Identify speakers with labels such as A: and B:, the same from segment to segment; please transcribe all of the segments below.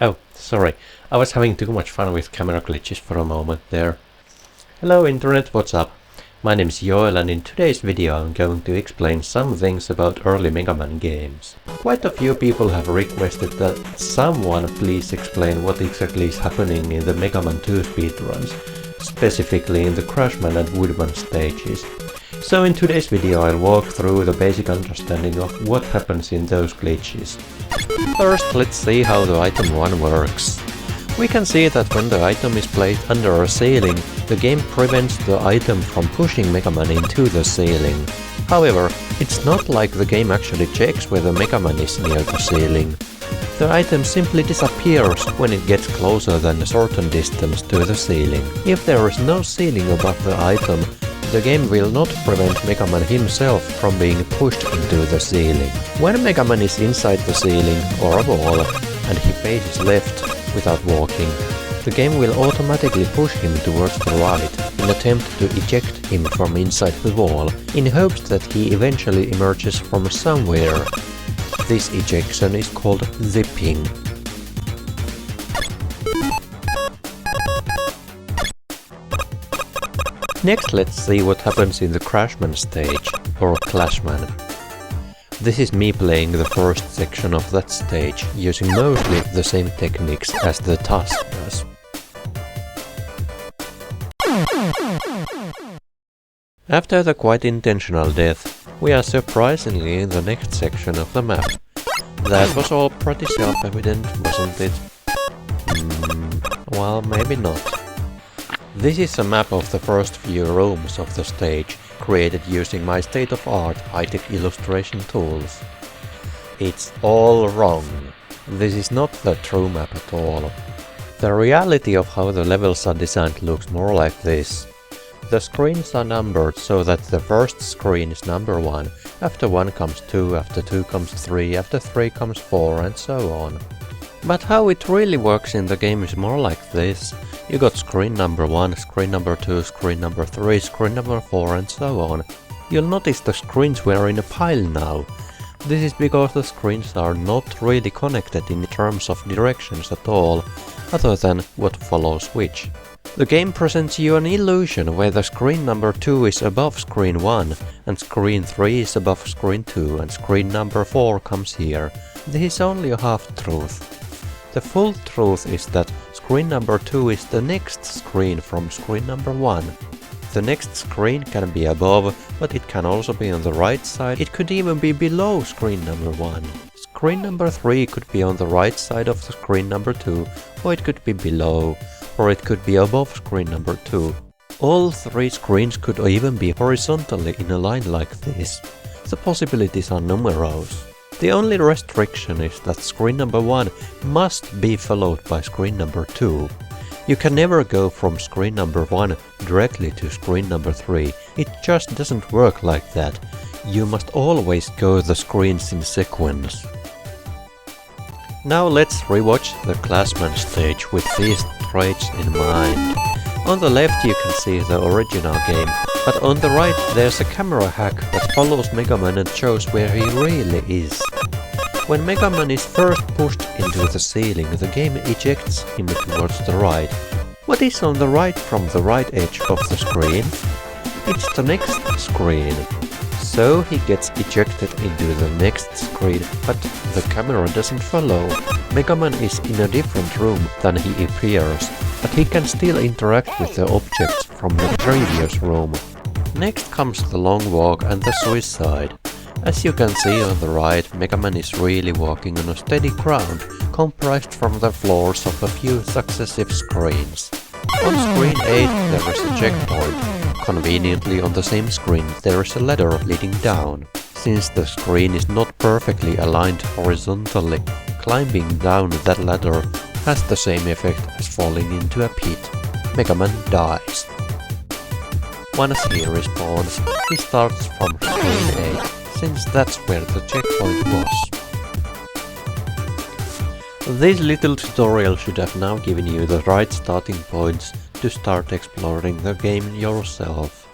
A: Oh, sorry, I was having too much fun with camera glitches for a moment there. Hello internet, what's up? My name is Joel and in today's video I'm going to explain some things about early Mega Man games. Quite a few people have requested that someone please explain what exactly is happening in the Mega Man 2 speedruns, specifically in the Crashman and Woodman stages. So in today's video I'll walk through the basic understanding of what happens in those glitches. First, let's see how the Item-1 works. We can see that when the item is placed under a ceiling, the game prevents the item from pushing Mega Man into the ceiling. However, it's not like the game actually checks whether Mega Man is near the ceiling. The item simply disappears when it gets closer than a certain distance to the ceiling. If there is no ceiling above the item, the game will not prevent Mega Man himself from being pushed into the ceiling. When Mega Man is inside the ceiling or a wall and he faces left without walking, the game will automatically push him towards the right in an attempt to eject him from inside the wall, in hopes that he eventually emerges from somewhere. This ejection is called zipping. Next, let's see what happens in the Crashman stage, or Clashman. This is me playing the first section of that stage, using mostly the same techniques as the task does. After the quite intentional death, we are surprisingly in the next section of the map. That was all pretty self-evident, wasn't it? Well, maybe not. This is a map of the first few rooms of the stage, created using my state-of-art high-tech illustration tools. It's all wrong. This is not the true map at all. The reality of how the levels are designed looks more like this. The screens are numbered so that the first screen is number 1, after 1 comes 2, after 2 comes 3, after 3 comes 4, and so on. But how it really works in the game is more like this. You got screen number 1, screen number 2, screen number 3, screen number 4 and so on. You'll notice the screens were in a pile now. This is because the screens are not really connected in terms of directions at all, other than what follows which. The game presents you an illusion where the screen number 2 is above screen 1, and screen 3 is above screen 2, and screen number 4 comes here. This is only a half-truth. The full truth is that screen number 2 is the next screen from screen number 1. The next screen can be above, but it can also be on the right side. It could even be below screen number 1. Screen number 3 could be on the right side of the screen number 2, or it could be below, or it could be above screen number 2. All 3 screens could even be horizontally in a line like this. The possibilities are numerous. The only restriction is that screen number 1 must be followed by screen number 2. You can never go from screen number 1 directly to screen number 3. It just doesn't work like that. You must always go the screens in sequence. Now let's rewatch the Clashman stage with these traits in mind. On the left you can see the original game, but on the right there's a camera hack that follows Mega Man and shows where he really is. When Mega Man is first pushed into the ceiling, the game ejects him towards the right. What is on the right from the right edge of the screen? It's the next screen. So he gets ejected into the next screen, but the camera doesn't follow. Mega Man is in a different room than he appears, but he can still interact with the objects from the previous room. Next comes the long walk and the suicide. As you can see on the right, Mega Man is really walking on a steady ground, comprised from the floors of a few successive screens. On screen 8 there is a checkpoint. Conveniently on the same screen there is a ladder leading down. Since the screen is not perfectly aligned horizontally, climbing down that ladder has the same effect as falling into a pit. Mega Man dies. Once he respawns, he starts from screen 8, since that's where the checkpoint was. This little tutorial should have now given you the right starting points to start exploring the game yourself.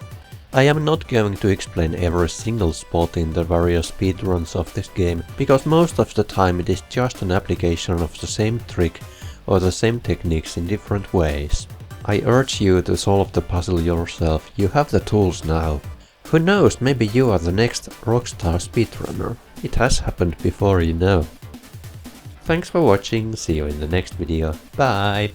A: I am not going to explain every single spot in the various speedruns of this game, because most of the time it is just an application of the same trick or the same techniques in different ways. I urge you to solve the puzzle yourself, you have the tools now. Who knows, maybe you are the next rockstar speedrunner. It has happened before, you know. Thanks for watching, see you in the next video, bye!